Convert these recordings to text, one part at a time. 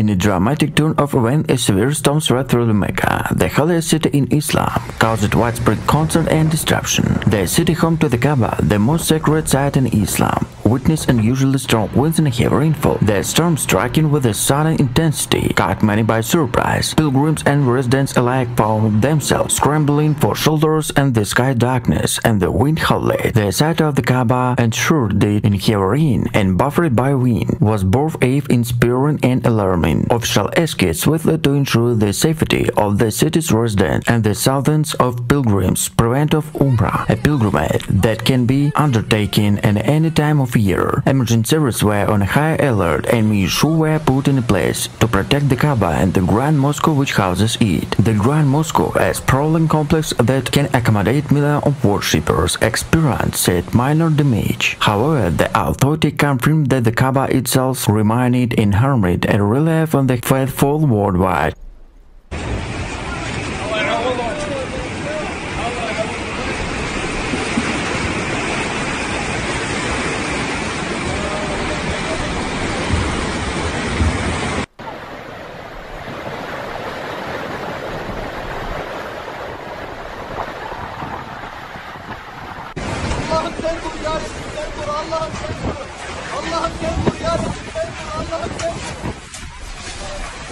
In a dramatic turn of events, a severe storm swept through Mecca, the holiest city in Islam, caused widespread concern and disruption. The city home to the Kaaba, the most sacred site in Islam, witnessed unusually strong winds and heavy rainfall. The storm, striking with a sudden intensity, caught many by surprise. Pilgrims and residents alike found themselves scrambling for shelters in the sky darkness and the wind howled. The site of the Kaaba, ensured the in heavy rain and buffered by wind, was both awe-inspiring and alarming. Officials escaped swiftly to ensure the safety of the city's residents and the thousands of pilgrims prevent of Umrah, a pilgrimage that can be undertaken at any time of year. Emergency services were on high alert and measures were put in place to protect the Kaaba and the Grand Mosque which houses it. The Grand Mosque, a sprawling complex that can accommodate millions of worshippers, experienced minor damage. However, the authority confirmed that the Kaaba itself remained unharmed and relief on the faithful worldwide.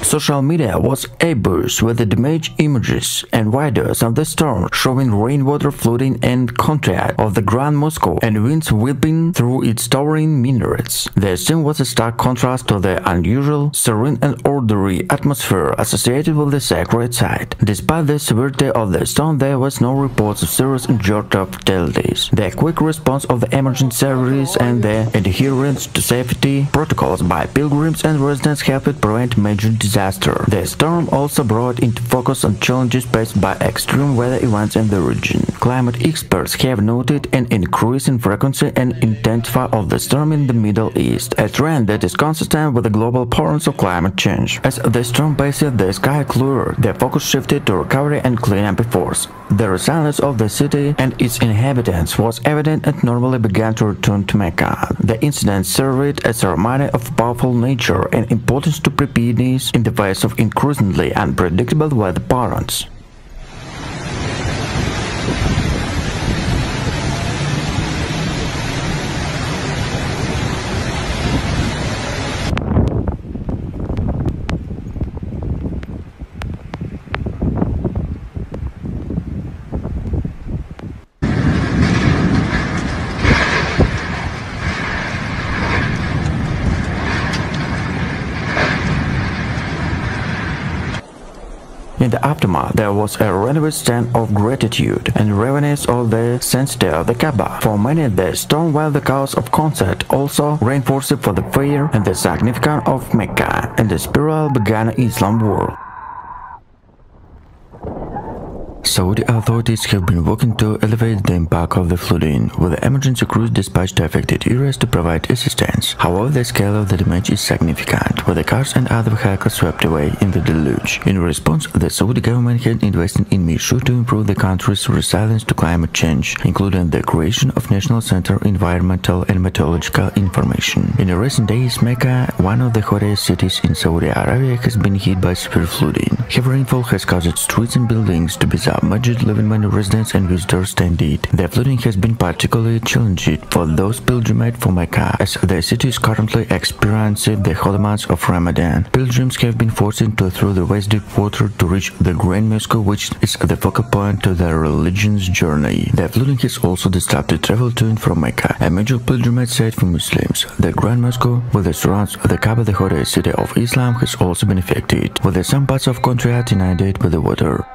Social media was abuzed with the damaged images and videos of the storm, showing rainwater flooding and contrast of the Grand Mosque and winds whipping through its towering minarets. The scene was a stark contrast to the unusual, serene and orderly atmosphere associated with the sacred site. Despite the severity of the storm, there was no reports of serious injured or fatalities. The quick response of the emergency services and the adherence to safety protocols by pilgrims and residents helped prevent major disasters. The storm also brought into focus on challenges faced by extreme weather events in the region. Climate experts have noted an increase in frequency and intensity of the storm in the Middle East, a trend that is consistent with the global patterns of climate change. As the storm passed, the sky cleared, the focus shifted to recovery and cleanup efforts. The resilience of the city and its inhabitants was evident and normally began to return to Mecca. The incident served as a reminder of powerful nature and importance to preparedness in the face of increasingly unpredictable weather patterns. In the aftermath, there was a renewed sense of gratitude and reverence of the sanctity of the Kaaba. For many, the storm, while the cause of concert, also reinforced for the fear and the significance of Mecca and the spiritual began Islam world. Saudi authorities have been working to elevate the impact of the flooding, with emergency crews dispatched to affected areas to provide assistance. However, the scale of the damage is significant, with the cars and other vehicles swept away in the deluge. In response, the Saudi government had invested in measures to improve the country's resilience to climate change, including the creation of National Center for Environmental and Meteorological Information. In recent days, Mecca, one of the hottest cities in Saudi Arabia, has been hit by severe flooding. Heavy rainfall has caused streets and buildings to be submerged, leaving many residents and visitors stranded. The flooding has been particularly challenging for those pilgrimage for Mecca, as the city is currently experiencing the holy months of Ramadan. Pilgrims have been forced to through the waist-deep water to reach the Grand Mosque, which is the focal point to their religion's journey. The flooding has also disrupted travel to and from Mecca, a major pilgrimage site for Muslims. The Grand Mosque, with the surrounds of the Kaaba, the holiest city of Islam, has also been affected, with some parts of country inundated with the water.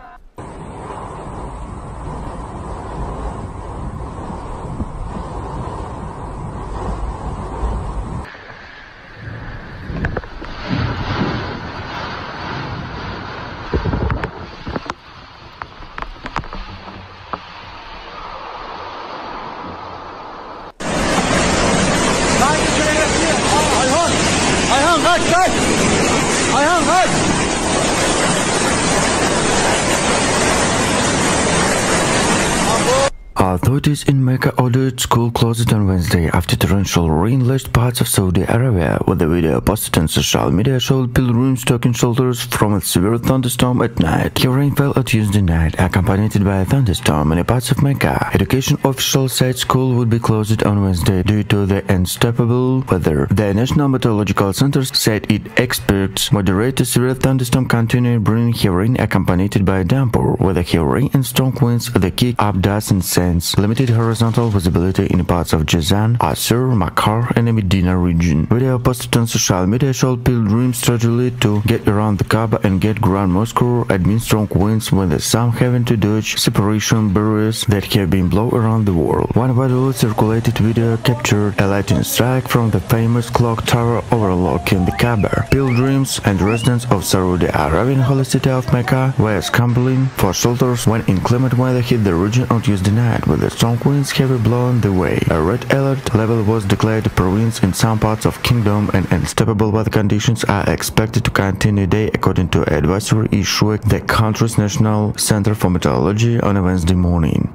Authorities in Mecca ordered school closed on Wednesday after torrential rain lashed parts of Saudi Arabia, where the video posted on social media showed pilgrims taking shelters from a severe thunderstorm at night. Heavy rain fell on Tuesday night, accompanied by a thunderstorm in parts of Mecca. Education officials said school would be closed on Wednesday due to the unstable weather. The National Meteorological Center said it expects moderate to severe thunderstorm continuing, bringing heavy rain accompanied by a downpour, with the heavy rain and strong winds that kick up dust and sand. Limited horizontal visibility in parts of Jazan, Asur, Makkah, and the Medina region. Video posted on social media showed pilgrims struggle to get around the Kaaba and get Grand Mosque amid strong winds, with some having to dodge separation barriers that have been blown around the world. One widely circulated video captured a lightning strike from the famous clock tower overlooking the Kaaba. Pilgrims and residents of Saudi Arabian holy city of Mecca were scrambling for shelters when inclement weather hit the region on Tuesday night, with the strong winds heavily blowing the way. A red alert level was declared province in some parts of kingdom, and unstable weather conditions are expected to continue today, according to an advisory issued the country's National Center for Meteorology on a Wednesday morning.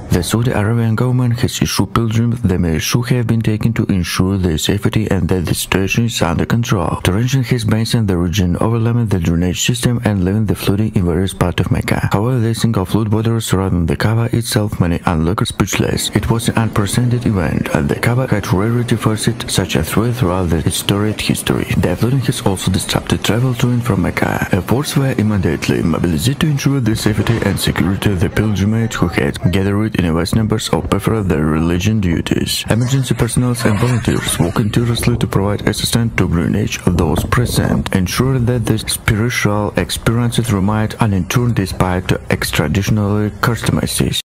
The Saudi Arabian government has issued pilgrims the measures have been taken to ensure their safety and that the situation is under control. Torrential has based the region, overwhelming the drainage system and leaving the flooding in various parts of Mecca. However, the single flood waters surrounding the Kaaba itself many onlookers speechless. It was an unprecedented event, and the Kaaba had rarely faced such a threat throughout its storied history. The flooding has also disrupted travel to and from Mecca. Efforts were immediately mobilized to ensure the safety and security of the pilgrimage who had gathered in vast numbers or perform their religion duties. Emergency personnel and volunteers working tirelessly to provide assistance to drainage of those present, ensuring that the spiritual experiences remain uninterrupted despite extraditional customization.